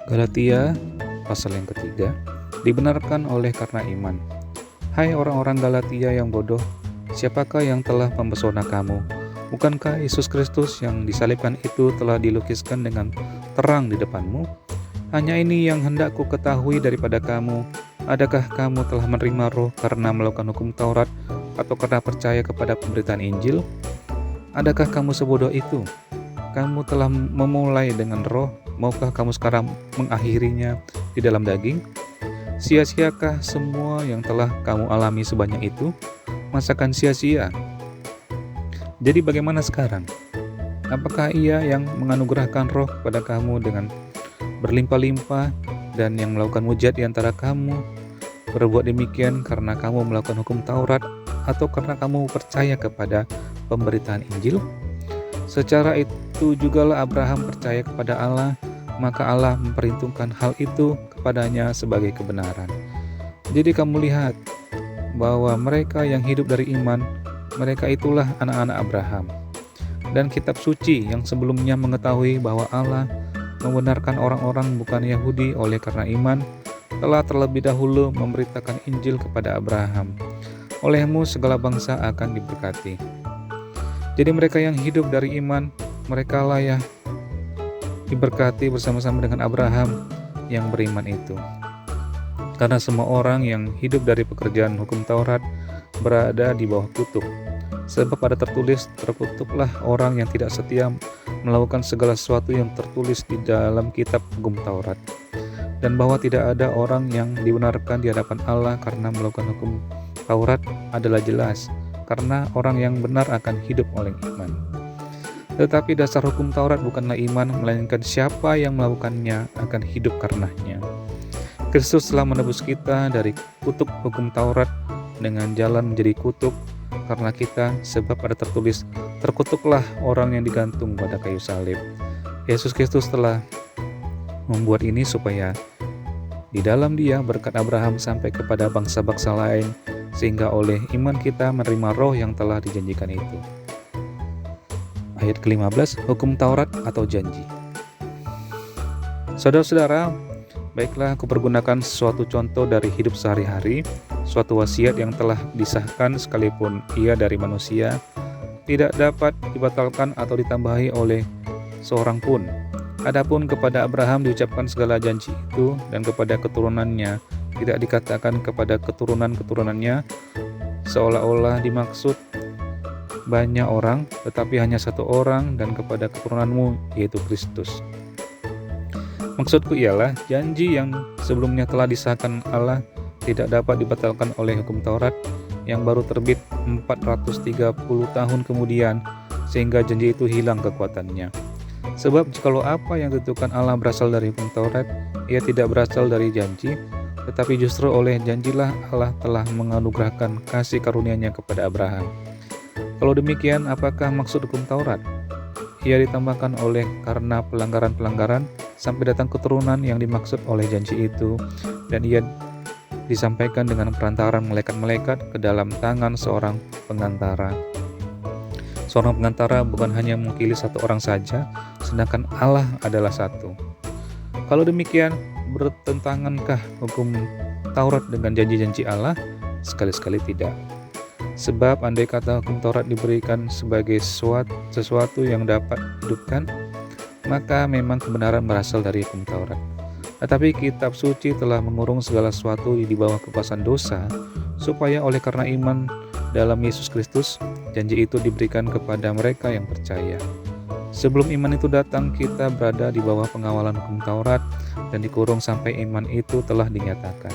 Galatia pasal yang ketiga, dibenarkan oleh karena iman. Hai orang-orang Galatia yang bodoh, siapakah yang telah mempesona kamu? Bukankah Yesus Kristus yang disalibkan itu telah dilukiskan dengan terang di depanmu? Hanya ini yang hendak ku ketahui daripada kamu. Adakah kamu telah menerima roh karena melakukan hukum Taurat atau karena percaya kepada pemberitaan Injil? Adakah kamu sebodoh itu? Kamu telah memulai dengan roh, maukah kamu sekarang mengakhirinya di dalam daging? Sia-siakah semua yang telah kamu alami sebanyak itu? Masakan sia-sia? Jadi bagaimana sekarang? Apakah Ia yang menganugerahkan roh kepada kamu dengan berlimpah-limpah dan yang melakukan mujizat di antara kamu berbuat demikian karena kamu melakukan hukum Taurat atau karena kamu percaya kepada pemberitaan Injil? Secara itu jugalah Abraham percaya kepada Allah, maka Allah memperhitungkan hal itu kepadanya sebagai kebenaran. Jadi kamu lihat bahwa mereka yang hidup dari iman, mereka itulah anak-anak Abraham. Dan kitab suci yang sebelumnya mengetahui bahwa Allah membenarkan orang-orang bukan Yahudi oleh karena iman, telah terlebih dahulu memberitakan Injil kepada Abraham. Olehmu segala bangsa akan diberkati. Jadi mereka yang hidup dari iman, merekalah yang diberkati bersama-sama dengan Abraham yang beriman itu. Karena semua orang yang hidup dari pekerjaan hukum Taurat berada di bawah kutuk. Sebab ada tertulis, terkutuklah orang yang tidak setia melakukan segala sesuatu yang tertulis di dalam kitab hukum Taurat. Dan bahwa tidak ada orang yang dibenarkan di hadapan Allah karena melakukan hukum Taurat adalah jelas, karena orang yang benar akan hidup oleh iman. Tetapi dasar hukum Taurat bukanlah iman, melainkan siapa yang melakukannya akan hidup karenanya. Kristus telah menebus kita dari kutuk hukum Taurat dengan jalan menjadi kutuk karena kita, sebab ada tertulis, terkutuklah orang yang digantung pada kayu salib. Yesus Kristus telah membuat ini supaya di dalam Dia berkat Abraham sampai kepada bangsa-bangsa lain, sehingga oleh iman kita menerima roh yang telah dijanjikan itu. Ayat ke-15, hukum Taurat atau janji. Saudara-saudara, baiklah aku pergunakan suatu contoh dari hidup sehari-hari, suatu wasiat yang telah disahkan sekalipun ia dari manusia, tidak dapat dibatalkan atau ditambahi oleh seorang pun. Adapun kepada Abraham diucapkan segala janji itu, dan kepada keturunannya tidak dikatakan kepada keturunan-keturunannya, seolah-olah dimaksud banyak orang, tetapi hanya satu orang, dan kepada keturunanmu, yaitu Kristus. Maksudku ialah, janji yang sebelumnya telah disahkan Allah tidak dapat dibatalkan oleh hukum Taurat yang baru terbit 430 tahun kemudian, sehingga janji itu hilang kekuatannya. Sebab jikalau apa yang ditentukan Allah berasal dari hukum Taurat, ia tidak berasal dari janji, tetapi justru oleh janjilah Allah telah menganugerahkan kasih karunia-Nya kepada Abraham. Kalau demikian, apakah maksud hukum Taurat? Ia ditambahkan oleh karena pelanggaran-pelanggaran sampai datang keturunan yang dimaksud oleh janji itu, dan ia disampaikan dengan perantaran malaikat-malaikat ke dalam tangan seorang pengantara. Seorang pengantara bukan hanya mewakili satu orang saja, sedangkan Allah adalah satu. Kalau demikian, bertentangankah hukum Taurat dengan janji-janji Allah? Sekali-sekali tidak. Sebab andai kata hukum Taurat diberikan sebagai sesuatu yang dapat dihidupkan, maka memang kebenaran berasal dari hukum Taurat. Tetapi kitab suci telah mengurung segala sesuatu di bawah kekuasaan dosa, supaya oleh karena iman dalam Yesus Kristus, janji itu diberikan kepada mereka yang percaya. Sebelum iman itu datang, kita berada di bawah pengawalan hukum Taurat dan dikurung sampai iman itu telah dinyatakan.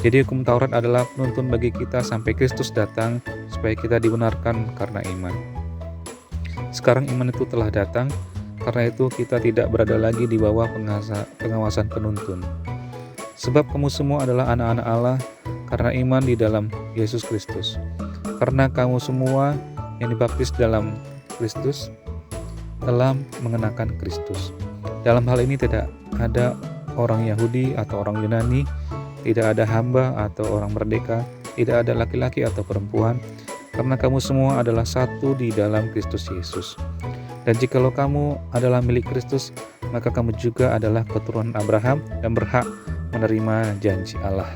Jadi hukum Taurat adalah penuntun bagi kita sampai Kristus datang, supaya kita dibenarkan karena iman. Sekarang iman itu telah datang, karena itu kita tidak berada lagi di bawah pengawasan penuntun. Sebab kamu semua adalah anak-anak Allah karena iman di dalam Yesus Kristus. Karena kamu semua yang dibaptis dalam Kristus telah mengenakan Kristus. Dalam hal ini tidak ada orang Yahudi atau orang Yunani, tidak ada hamba atau orang merdeka, tidak ada laki-laki atau perempuan, karena kamu semua adalah satu di dalam Kristus Yesus. Dan jikalau kamu adalah milik Kristus, maka kamu juga adalah keturunan Abraham dan berhak menerima janji Allah.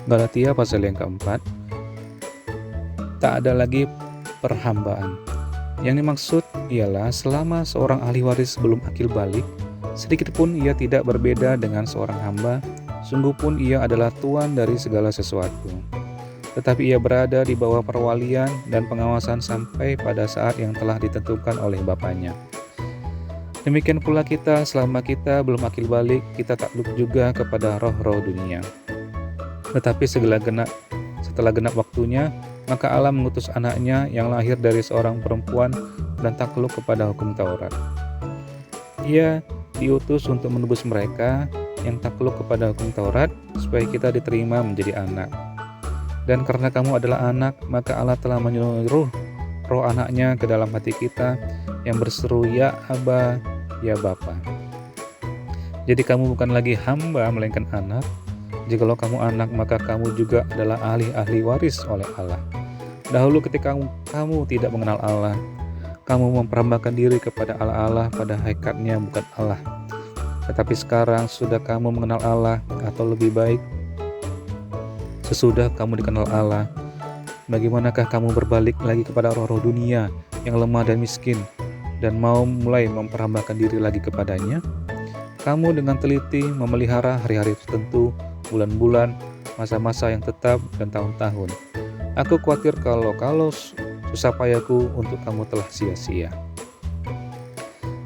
Galatia pasal yang keempat, tak ada lagi perhambaan. Yang dimaksud ialah selama seorang ahli waris belum akil balik, sedikitpun ia tidak berbeda dengan seorang hamba, sungguh pun ia adalah tuan dari segala sesuatu. Tetapi ia berada di bawah perwalian dan pengawasan sampai pada saat yang telah ditentukan oleh Bapaknya. Demikian pula kita, selama kita belum akil balik, kita takluk juga kepada roh-roh dunia. Tetapi setelah genap waktunya, maka Allah mengutus anaknya yang lahir dari seorang perempuan dan takluk kepada hukum Taurat. Ia diutus untuk menebus mereka yang takluk kepada hukum Taurat, supaya kita diterima menjadi anak. Dan karena kamu adalah anak, maka Allah telah menyuruh roh anaknya ke dalam hati kita yang berseru, ya Aba, ya Bapa. Jadi kamu bukan lagi hamba, melainkan anak. Jikalau kamu anak, maka kamu juga adalah ahli waris oleh Allah. Dahulu ketika kamu tidak mengenal Allah, kamu memperambakan diri kepada Allah pada hakikatnya bukan Allah. Tetapi sekarang sudah kamu mengenal Allah, atau lebih baik, sesudah kamu dikenal Allah, bagaimanakah kamu berbalik lagi kepada roh-roh dunia yang lemah dan miskin, dan mau mulai memperambakan diri lagi kepadanya? Kamu dengan teliti memelihara hari-hari tertentu, bulan-bulan, masa-masa yang tetap, dan tahun-tahun. Aku khawatir kalau susah payahku untuk kamu telah sia-sia.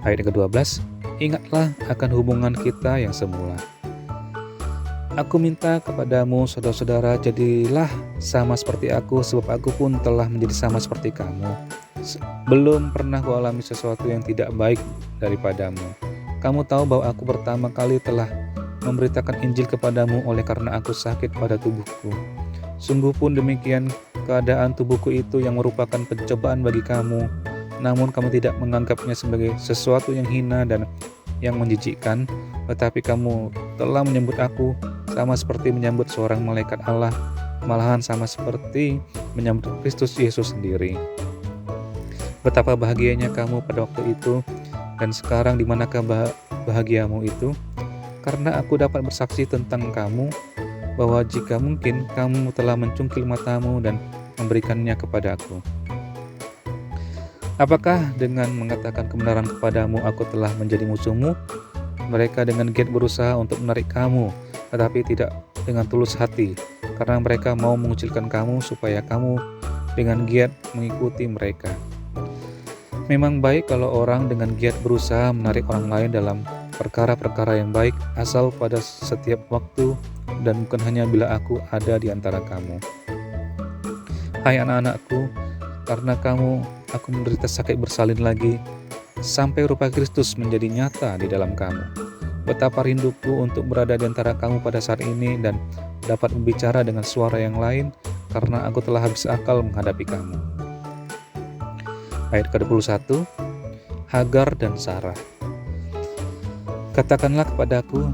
Ayat ke-12, ingatlah akan hubungan kita yang semula. Aku minta kepadamu, saudara-saudara, jadilah sama seperti aku, sebab aku pun telah menjadi sama seperti kamu. Belum pernah kualami sesuatu yang tidak baik daripadamu. Kamu tahu bahwa aku pertama kali telah memberitakan Injil kepadamu oleh karena aku sakit pada tubuhku. Sungguh pun demikian keadaan tubuhku itu yang merupakan pencobaan bagi kamu. Namun kamu tidak menganggapnya sebagai sesuatu yang hina dan yang menjijikkan, tetapi kamu telah menyambut aku sama seperti menyambut seorang malaikat Allah, malahan sama seperti menyambut Kristus Yesus sendiri. Betapa bahagianya kamu pada waktu itu, dan sekarang di manakah bahagiamu itu? Karena aku dapat bersaksi tentang kamu, bahwa jika mungkin kamu telah mencungkil matamu dan memberikannya kepadaku. Apakah dengan mengatakan kebenaran kepadamu aku telah menjadi musuhmu? Mereka dengan giat berusaha untuk menarik kamu, tetapi tidak dengan tulus hati, karena mereka mau mengucilkan kamu supaya kamu dengan giat mengikuti mereka. Memang baik kalau orang dengan giat berusaha menarik orang lain dalam perkara-perkara yang baik, asal pada setiap waktu dan bukan hanya bila aku ada di antara kamu. Hai anak-anakku, karena aku menderita sakit bersalin lagi, sampai rupa Kristus menjadi nyata di dalam kamu. Betapa rinduku untuk berada di antara kamu pada saat ini dan dapat berbicara dengan suara yang lain, karena aku telah habis akal menghadapi kamu. Ayat ke-21, Hagar dan Sarah. Katakanlah kepadaku,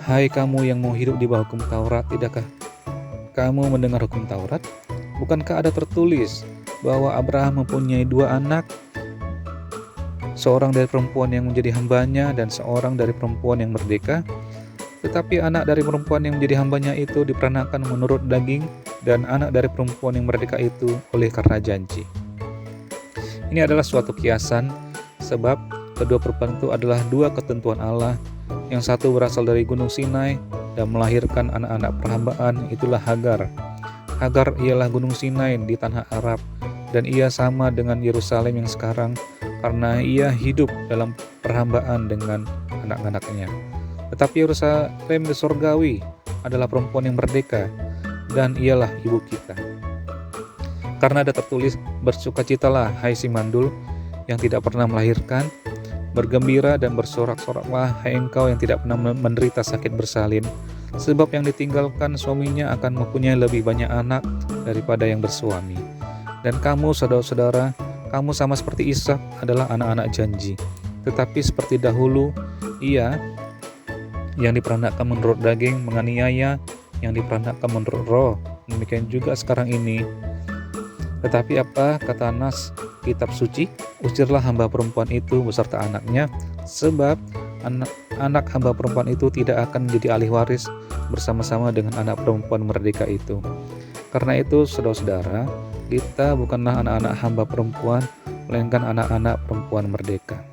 hai kamu yang mau hidup di bawah hukum Taurat, tidakkah kamu mendengar hukum Taurat? Bukankah ada tertulis bahwa Abraham mempunyai 2 anak, seorang dari perempuan yang menjadi hambanya dan seorang dari perempuan yang merdeka? Tetapi anak dari perempuan yang menjadi hambanya itu diperanakan menurut daging, dan anak dari perempuan yang merdeka itu oleh karena janji. Ini adalah suatu kiasan, sebab kedua perempuan itu adalah 2 ketentuan Allah. Yang satu berasal dari Gunung Sinai dan melahirkan anak-anak perhambaan, itulah Hagar. Hagar ialah Gunung Sinai di tanah Arab, dan ia sama dengan Yerusalem yang sekarang karena ia hidup dalam perhambaan dengan anak-anaknya. Tetapi Yerusalem di sorgawi adalah perempuan yang merdeka, dan ialah ibu kita. Karena ada tertulis, bersukacitalah hai si mandul yang tidak pernah melahirkan, bergembira dan bersorak-soraklah hai engkau yang tidak pernah menderita sakit bersalin, sebab yang ditinggalkan suaminya akan mempunyai lebih banyak anak daripada yang bersuami. Dan kamu saudara-saudara, kamu sama seperti Ishak adalah anak-anak janji. Tetapi seperti dahulu, ia yang diperanakan menurut daging menganiaya yang diperanakan menurut roh. Demikian juga sekarang ini. Tetapi apa kata nas kitab suci? Usirlah hamba perempuan itu beserta anaknya, sebab anak hamba perempuan itu tidak akan menjadi ahli waris bersama-sama dengan anak perempuan merdeka itu. Karena itu, saudara-saudara, kita bukanlah anak-anak hamba perempuan, melainkan anak-anak perempuan merdeka.